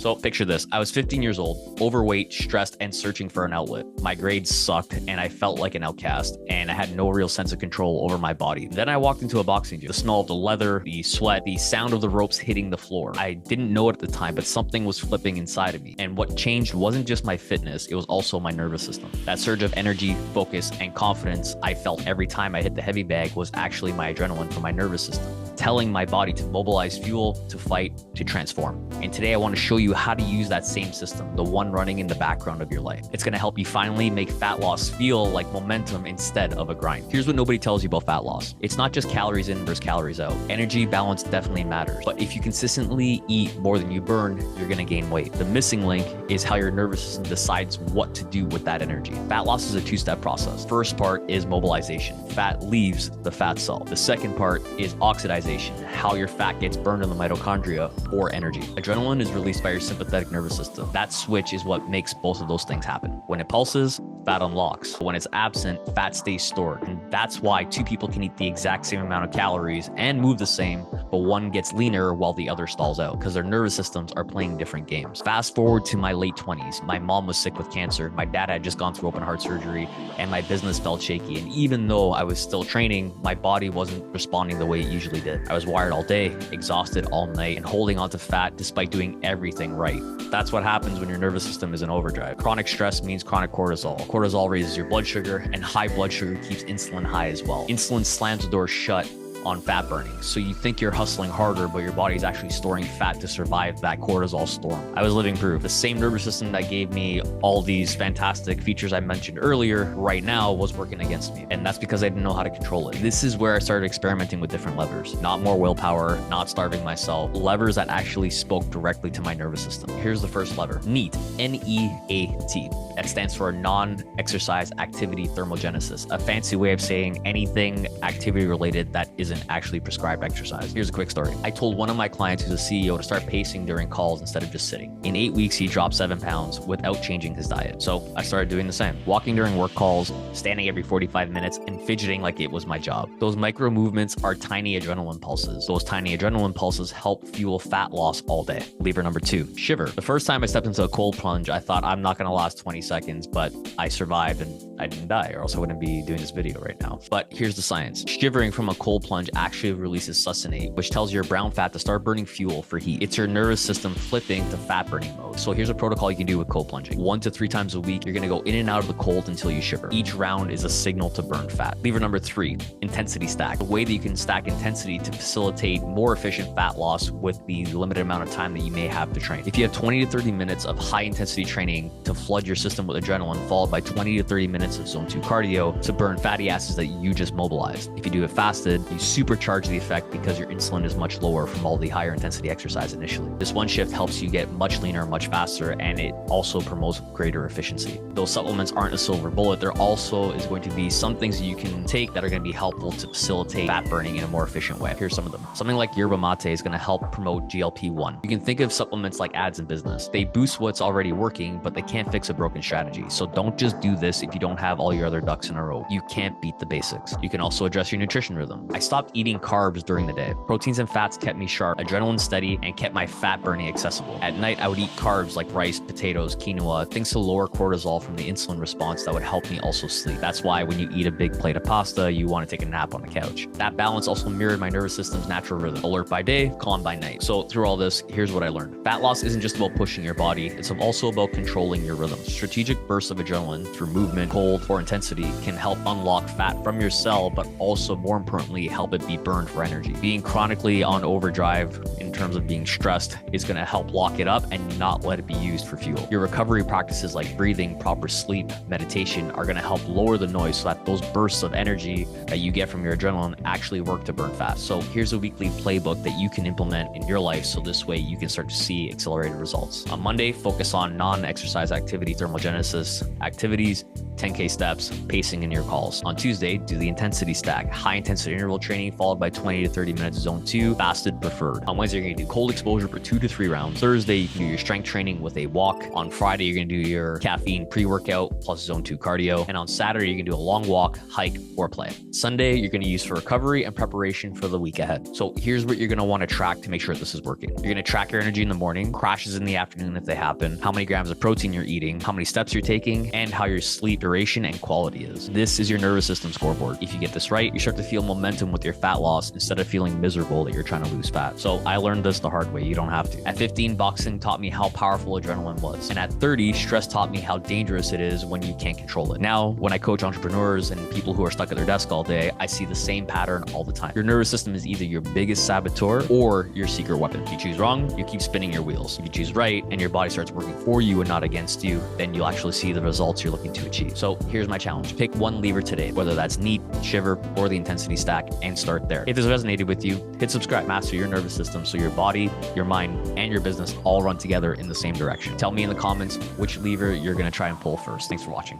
So picture this. I was 15 years old, overweight, stressed, and searching for an outlet. My grades sucked and I felt like an outcast, and I had no real sense of control over my body. Then I walked into a boxing gym. The smell of the leather, the sweat, the sound of the ropes hitting the floor. I didn't know it at the time, but something was flipping inside of me. And what changed wasn't just my fitness, it was also my nervous system. That surge of energy, focus, and confidence I felt every time I hit the heavy bag was actually my adrenaline from my nervous system, telling my body to mobilize fuel, to fight, to transform. And today I want to show you how to use that same system, the one running in the background of your life. It's going to help you finally make fat loss feel like momentum instead of a grind. Here's what nobody tells you about fat loss. It's not just calories in versus calories out. Energy balance definitely matters, but if you consistently eat more than you burn, you're going to gain weight. The missing link is how your nervous system decides what to do with that energy. Fat loss is a two-step process. First part is mobilization. Fat leaves the fat cell. The second part is oxidization, how your fat gets burned in the mitochondria for energy. Adrenaline is released by your sympathetic nervous system. That switch is what makes both of those things happen. When it pulses, fat unlocks. When it's absent, fat stays stored. And that's why two people can eat the exact same amount of calories and move the same, but one gets leaner while the other stalls out because their nervous systems are playing different games. Fast forward to my late 20s. My mom was sick with cancer. My dad had just gone through open heart surgery and my business felt shaky. And even though I was still training, my body wasn't responding the way it usually did. I was wired all day, exhausted all night, and holding on to fat despite doing everything right. That's what happens when your nervous system is in overdrive. Chronic stress means chronic cortisol. Cortisol raises your blood sugar, and high blood sugar keeps insulin high as well. Insulin slams the door shut on fat burning. So you think you're hustling harder, but your body is actually storing fat to survive that cortisol storm. I was living proof. The same nervous system that gave me all these fantastic features I mentioned earlier right now was working against me. And that's because I didn't know how to control it. This is where I started experimenting with different levers. Not more willpower, not starving myself, levers that actually spoke directly to my nervous system. Here's the first lever, NEAT, N-E-A-T. That stands for non-exercise activity thermogenesis, a fancy way of saying anything activity related that isn't actually prescribed exercise. Here's a quick story. I told one of my clients who's a CEO to start pacing during calls instead of just sitting. In 8 weeks, he dropped 7 pounds without changing his diet. So I started doing the same, walking during work calls, standing every 45 minutes, and fidgeting like it was my job. Those micro movements are tiny adrenaline pulses. Those tiny adrenaline pulses help fuel fat loss all day. Lever number 2, shiver. The first time I stepped into a cold plunge, I thought I'm not going to last 20 seconds, but I survived and I didn't die, or else I wouldn't be doing this video right now. But here's the science. Shivering from a cold plunge actually releases succinate, which tells your brown fat to start burning fuel for heat. It's your nervous system flipping to fat burning mode. So here's a protocol you can do with cold plunging. 1 to 3 times a week, you're going to go in and out of the cold until you shiver. Each round is a signal to burn fat. Lever number 3, intensity stack. The way that you can stack intensity to facilitate more efficient fat loss with the limited amount of time that you may have to train. If you have 20 to 30 minutes of high intensity training to flood your system with adrenaline, followed by 20 to 30 minutes of zone 2 cardio to burn fatty acids that you just mobilized. If you do it fasted, you supercharge the effect because your insulin is much lower from all the higher intensity exercise initially. This one shift helps you get much leaner, much faster, and it also promotes greater efficiency. Those supplements aren't a silver bullet. There also is going to be some things that you can take that are going to be helpful to facilitate fat burning in a more efficient way. Here's some of them. Something like yerba mate is going to help promote GLP-1. You can think of supplements like ads in business. They boost what's already working, but they can't fix a broken strategy. So don't just do this if you don't have all your other ducks in a row. You can't beat the basics. You can also address your nutrition rhythm. I stopped eating carbs during the day. Proteins and fats kept me sharp, adrenaline steady, and kept my fat burning accessible. At night, I would eat carbs like rice, potatoes, quinoa, things to lower cortisol from the insulin response that would help me also sleep. That's why when you eat a big plate of pasta, you want to take a nap on the couch. That balance also mirrored my nervous system's natural rhythm. Alert by day, calm by night. So through all this, here's what I learned. Fat loss isn't just about pushing your body. It's also about controlling your rhythm. Strategic bursts of adrenaline through movement, cold, or intensity can help unlock fat from your cell, but also more importantly, help it be burned for energy. Being chronically on overdrive in terms of being stressed is going to help lock it up and not let it be used for fuel. Your recovery practices like breathing, proper sleep, meditation are going to help lower the noise so that those bursts of energy that you get from your adrenaline actually work to burn fat. So here's a weekly playbook that you can implement in your life so this way you can start to see accelerated results. On Monday, focus on non-exercise activity thermogenesis activities, 10 10K steps, pacing in your calls. On Tuesday, do the intensity stack, high intensity interval training followed by 20 to 30 minutes zone 2, fasted preferred. On Wednesday, you're going to do cold exposure for 2 to 3 rounds. Thursday, you can do your strength training with a walk. On Friday, you're going to do your caffeine pre-workout plus zone 2 cardio. And on Saturday, you can do a long walk, hike, or play. Sunday, you're going to use for recovery and preparation for the week ahead. So here's what you're going to want to track to make sure this is working. You're going to track your energy in the morning, crashes in the afternoon if they happen, how many grams of protein you're eating, how many steps you're taking, and how your sleep duration and quality is. This is your nervous system scoreboard. If you get this right, you start to feel momentum with your fat loss instead of feeling miserable that you're trying to lose fat. So I learned this the hard way. You don't have to. At 15, boxing taught me how powerful adrenaline was. And at 30, stress taught me how dangerous it is when you can't control it. Now, when I coach entrepreneurs and people who are stuck at their desk all day, I see the same pattern all the time. Your nervous system is either your biggest saboteur or your secret weapon. If you choose wrong, you keep spinning your wheels. If you choose right and your body starts working for you and not against you, then you'll actually see the results you're looking to achieve. So here's my challenge. Pick one lever today, whether that's NEAT, Shiver, or the intensity stack, and start there. If this resonated with you, hit subscribe. Master your nervous system so your body, your mind, and your business all run together in the same direction. Tell me in the comments which lever you're going to try and pull first. Thanks for watching.